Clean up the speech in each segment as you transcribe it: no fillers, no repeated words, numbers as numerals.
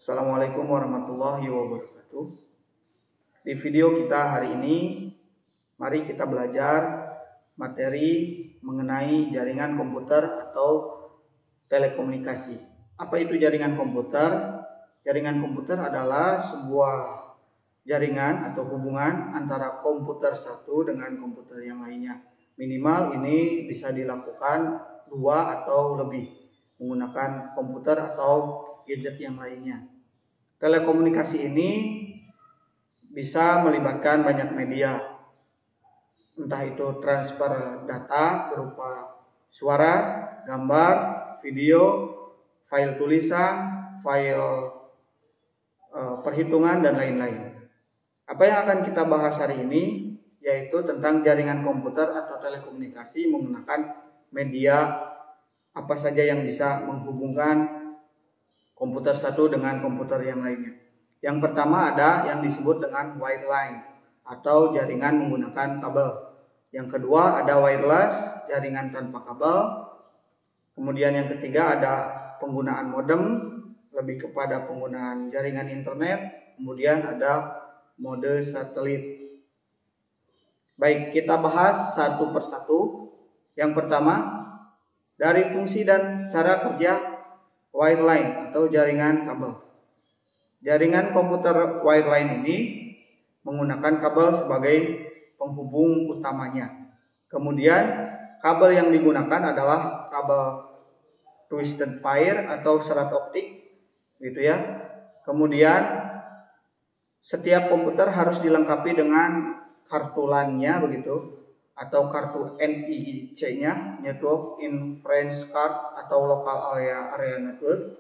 Assalamualaikum warahmatullahi wabarakatuh. Di video kita hari ini, mari kita belajar materi mengenai jaringan komputer atau telekomunikasi. Apa itu jaringan komputer? Jaringan komputer adalah sebuah jaringan atau hubungan antara komputer satu dengan komputer yang lainnya. Minimal ini bisa dilakukan dua atau lebih menggunakan komputer atau gadget yang lainnya. Telekomunikasi ini bisa melibatkan banyak media, entah itu transfer data berupa suara, gambar, video, file tulisan, file perhitungan, dan lain-lain. Apa yang akan kita bahas hari ini yaitu tentang jaringan komputer atau telekomunikasi menggunakan media apa saja yang bisa menghubungkan komputer satu dengan komputer yang lainnya. Yang pertama ada yang disebut dengan wireline atau jaringan menggunakan kabel. Yang kedua ada wireless, jaringan tanpa kabel. Kemudian yang ketiga ada penggunaan modem, lebih kepada penggunaan jaringan internet. Kemudian ada mode satelit. Baik, kita bahas satu persatu. Yang pertama, dari fungsi dan cara kerja wireline atau jaringan kabel. Jaringan komputer wireline ini menggunakan kabel sebagai penghubung utamanya. Kemudian kabel yang digunakan adalah kabel twisted pair atau serat optik, gitu ya. Kemudian setiap komputer harus dilengkapi dengan kartu LAN-nya begitu, atau kartu NIC-nya, Network Inference Card atau Local Area Network.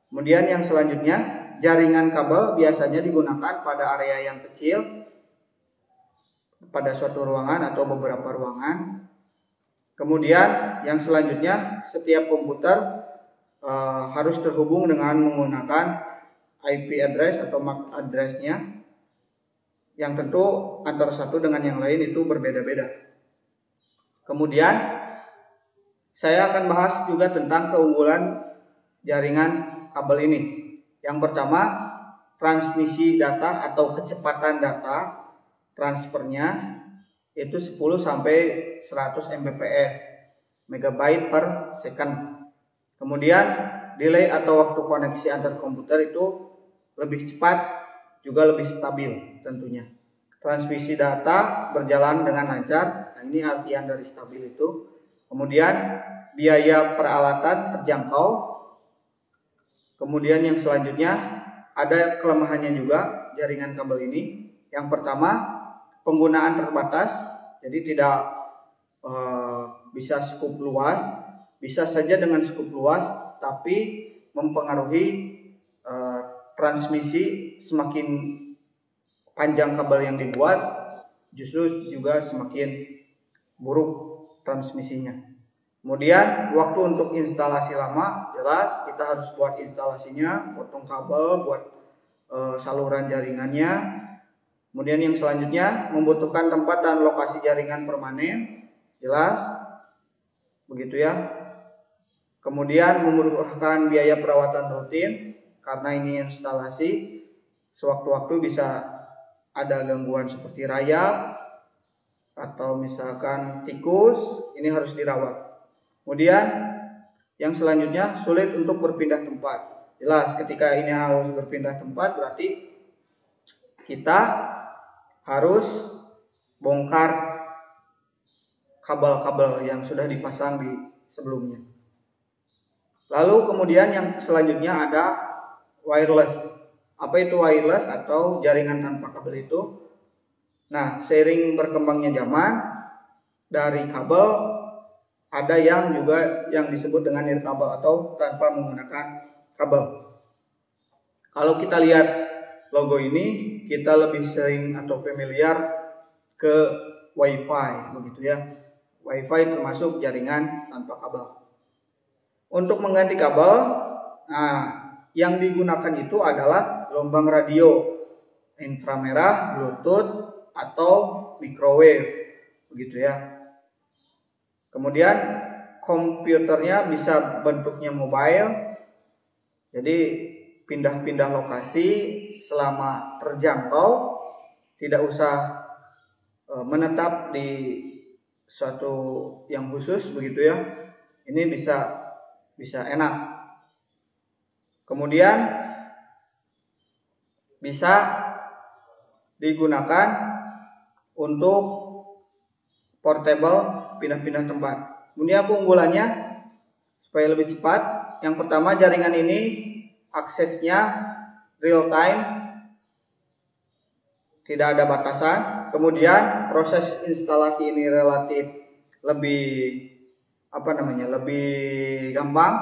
Kemudian yang selanjutnya, jaringan kabel biasanya digunakan pada area yang kecil, pada suatu ruangan atau beberapa ruangan. Kemudian yang selanjutnya, setiap komputer harus terhubung dengan menggunakan IP address atau MAC address-nya, yang tentu antara satu dengan yang lain itu berbeda-beda. Kemudian saya akan bahas juga tentang keunggulan jaringan kabel ini. Yang pertama, transmisi data atau kecepatan data transfernya itu 10 sampai 100 Mbps, megabyte per second. Kemudian delay atau waktu koneksi antar komputer itu lebih cepat, juga lebih stabil tentunya. Transmisi data berjalan dengan lancar. Nah, ini artian dari stabil itu. Kemudian biaya peralatan terjangkau. Kemudian yang selanjutnya ada kelemahannya juga jaringan kabel ini. Yang pertama, penggunaan terbatas. Jadi tidak bisa skup luas. Bisa saja dengan skup luas, tapi mempengaruhi transmisi. Semakin panjang kabel yang dibuat, justru juga semakin buruk transmisinya. Kemudian waktu untuk instalasi lama, jelas kita harus buat instalasinya, potong kabel, buat saluran jaringannya. Kemudian yang selanjutnya membutuhkan tempat dan lokasi jaringan permanen, jelas begitu ya. Kemudian membutuhkan biaya perawatan rutin, karena ini instalasi, sewaktu-waktu bisa ada gangguan seperti rayap atau misalkan tikus, ini harus dirawat. Kemudian yang selanjutnya sulit untuk berpindah tempat. Jelas ketika ini harus berpindah tempat berarti kita harus bongkar kabel-kabel yang sudah dipasang di sebelumnya. Lalu kemudian yang selanjutnya ada wireless. Apa itu wireless atau jaringan tanpa kabel itu? Nah, seiring berkembangnya zaman, dari kabel ada yang juga yang disebut dengan nirkabel atau tanpa menggunakan kabel. Kalau kita lihat logo ini, kita lebih sering atau familiar ke WiFi, begitu ya. WiFi termasuk jaringan tanpa kabel. Untuk mengganti kabel, nah, yang digunakan itu adalah gelombang radio, inframerah, bluetooth, atau microwave, begitu ya. Kemudian komputernya bisa bentuknya mobile, jadi pindah-pindah lokasi selama terjangkau, tidak usah menetap di suatu yang khusus begitu ya. Ini bisa enak. Kemudian bisa digunakan untuk portable, pindah-pindah tempat. Kemudian keunggulannya supaya lebih cepat, yang pertama jaringan ini aksesnya real time, tidak ada batasan. Kemudian proses instalasi ini relatif lebih lebih gampang,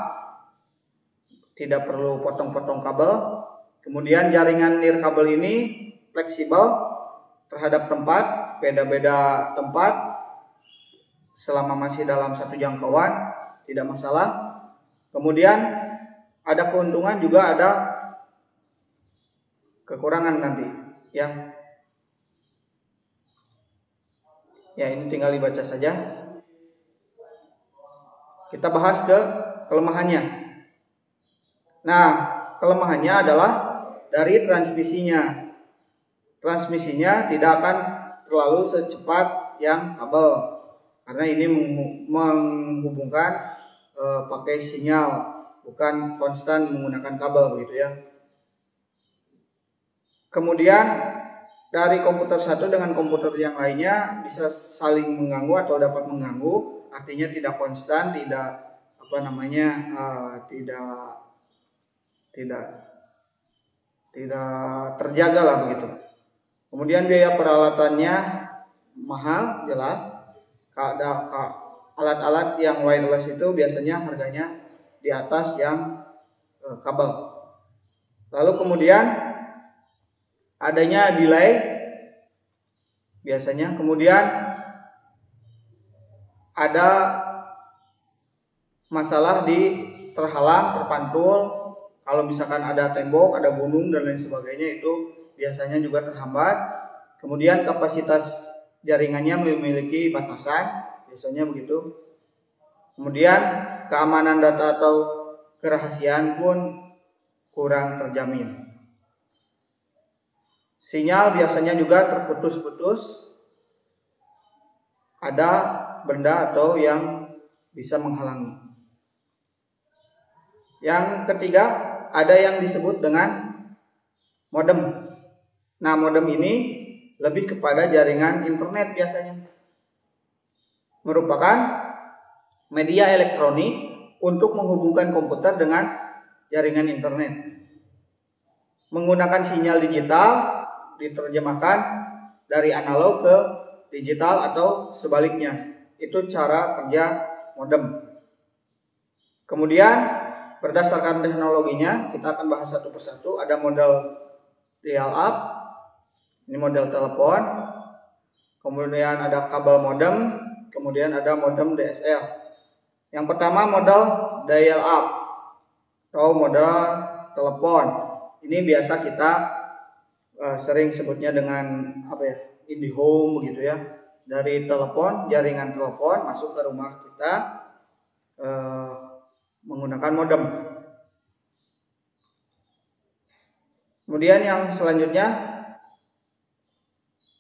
tidak perlu potong-potong kabel. Kemudian jaringan nirkabel ini fleksibel terhadap tempat, beda-beda tempat, selama masih dalam satu jangkauan tidak masalah. Kemudian ada keuntungan juga ada kekurangan nanti ya. Ya, ini tinggal dibaca saja. Kita bahas ke kelemahannya. Nah, kelemahannya adalah dari transmisinya. Transmisinya tidak akan terlalu secepat yang kabel, karena ini menghubungkan pakai sinyal, bukan konstan menggunakan kabel begitu ya. Kemudian dari komputer satu dengan komputer yang lainnya bisa saling mengganggu atau dapat mengganggu, artinya tidak konstan, tidak tidak terjaga lah begitu. Kemudian biaya peralatannya mahal, jelas. Alat-alat yang wireless itu biasanya harganya di atas yang kabel. Lalu kemudian adanya delay biasanya. Kemudian ada masalah di terhalang, terpantul. Kalau misalkan ada tembok, ada gunung dan lain sebagainya, itu biasanya juga terhambat. Kemudian kapasitas jaringannya memiliki batasan, biasanya begitu. Kemudian keamanan data atau kerahasiaan pun kurang terjamin. Sinyal biasanya juga terputus-putus, ada benda atau yang bisa menghalangi. Yang ketiga, ada yang disebut dengan modem. Nah, modem ini lebih kepada jaringan internet biasanya. Merupakan media elektronik untuk menghubungkan komputer dengan jaringan internet. Menggunakan sinyal digital, diterjemahkan dari analog ke digital atau sebaliknya. Itu cara kerja modem. Kemudian berdasarkan teknologinya, kita akan bahas satu persatu. Ada model dial-up, ini model telepon. Kemudian ada kabel modem, kemudian ada modem DSL. Yang pertama model dial-up atau model telepon. Ini biasa kita sering sebutnya dengan IndiHome begitu ya. Dari telepon, jaringan telepon masuk ke rumah kita menggunakan modem. Kemudian yang selanjutnya,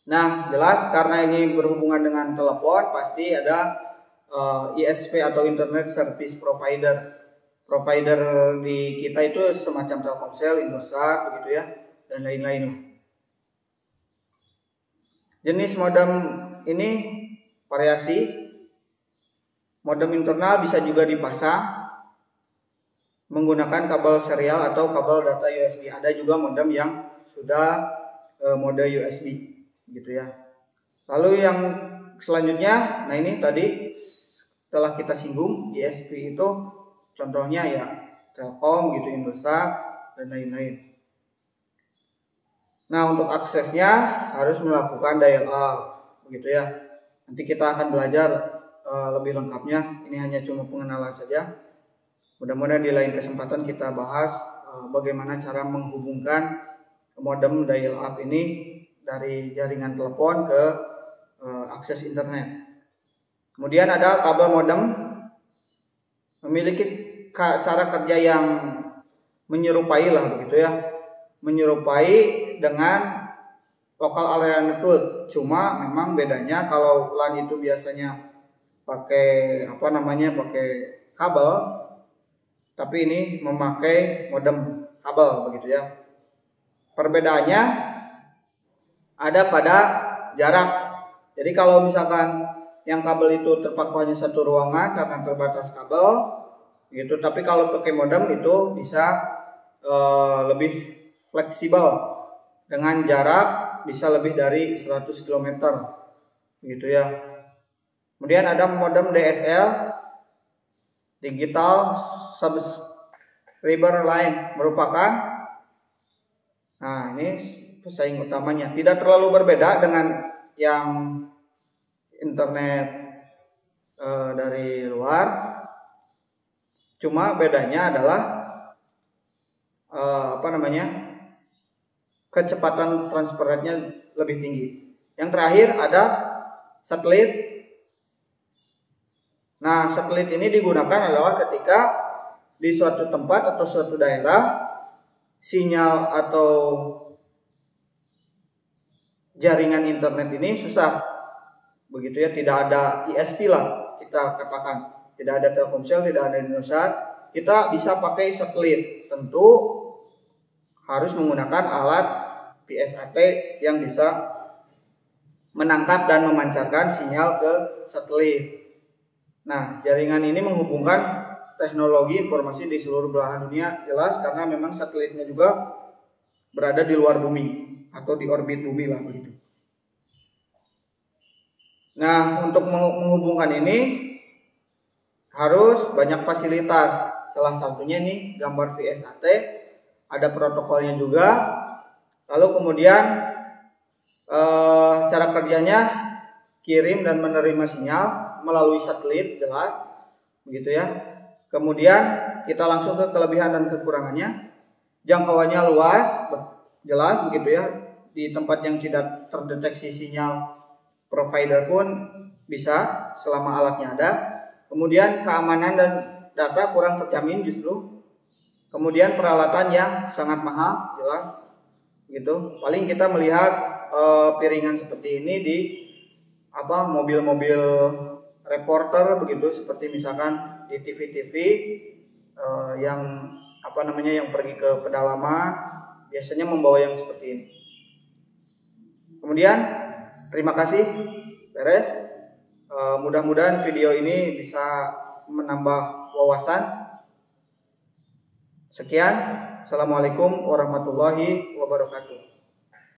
nah jelas karena ini berhubungan dengan telepon, pasti ada ISP atau Internet Service Provider. Provider di kita itu semacam Telkomsel, Indosat begitu ya, dan lain-lain. Jenis modem ini variasi. Modem internal bisa juga dipasang menggunakan kabel serial atau kabel data USB. Ada juga modem yang sudah mode USB gitu ya. Lalu yang selanjutnya, nah ini tadi setelah kita singgung, ISP itu contohnya ya Telkom gitu, Indosat dan lain-lain. Nah, untuk aksesnya harus melakukan dial-up begitu ya. Nanti kita akan belajar lebih lengkapnya. Ini hanya cuma pengenalan saja. Mudah-mudahan di lain kesempatan kita bahas bagaimana cara menghubungkan modem dial-up ini dari jaringan telepon ke akses internet. Kemudian ada kabel modem, memiliki cara kerja yang menyerupai lah begitu ya, menyerupai dengan local area network. Cuma memang bedanya kalau LAN itu biasanya pakai pakai kabel, tapi ini memakai modem kabel begitu ya. Perbedaannya ada pada jarak. Jadi kalau misalkan yang kabel itu terpaku hanya satu ruangan karena terbatas kabel gitu, tapi kalau pakai modem itu bisa lebih fleksibel dengan jarak bisa lebih dari 100 km gitu ya. Kemudian ada modem DSL, Digital Subscriber Line, merupakan ini pesaing utamanya. Tidak terlalu berbeda dengan yang internet dari luar, cuma bedanya adalah kecepatan transfer rate-nya lebih tinggi. Yang terakhir ada satelit. Nah, satelit ini digunakan adalah ketika di suatu tempat atau suatu daerah sinyal atau jaringan internet ini susah. Begitu ya, tidak ada ISP lah kita katakan. Tidak ada Telkomsel, tidak ada Indosat. Kita bisa pakai satelit. Tentu harus menggunakan alat PSAT yang bisa menangkap dan memancarkan sinyal ke satelit. Nah, jaringan ini menghubungkan teknologi informasi di seluruh belahan dunia, jelas karena memang satelitnya juga berada di luar bumi atau di orbit bumi lah begitu. Nah, untuk menghubungkan ini harus banyak fasilitas. Salah satunya nih gambar VSAT, ada protokolnya juga. Lalu kemudian cara kerjanya kirim dan menerima sinyal melalui satelit, jelas begitu ya. Kemudian kita langsung ke kelebihan dan kekurangannya. Jangkauannya luas, jelas begitu ya. Di tempat yang tidak terdeteksi sinyal provider pun bisa selama alatnya ada. Kemudian keamanan dan data kurang terjamin justru. Kemudian peralatan yang sangat mahal, jelas gitu. Paling kita melihat piringan seperti ini di mobil-mobil reporter begitu, seperti misalkan di TV-TV yang yang pergi ke pedalaman biasanya membawa yang seperti ini. Kemudian terima kasih, beres. Mudah-mudahan video ini bisa menambah wawasan. Sekian, assalamualaikum warahmatullahi wabarakatuh.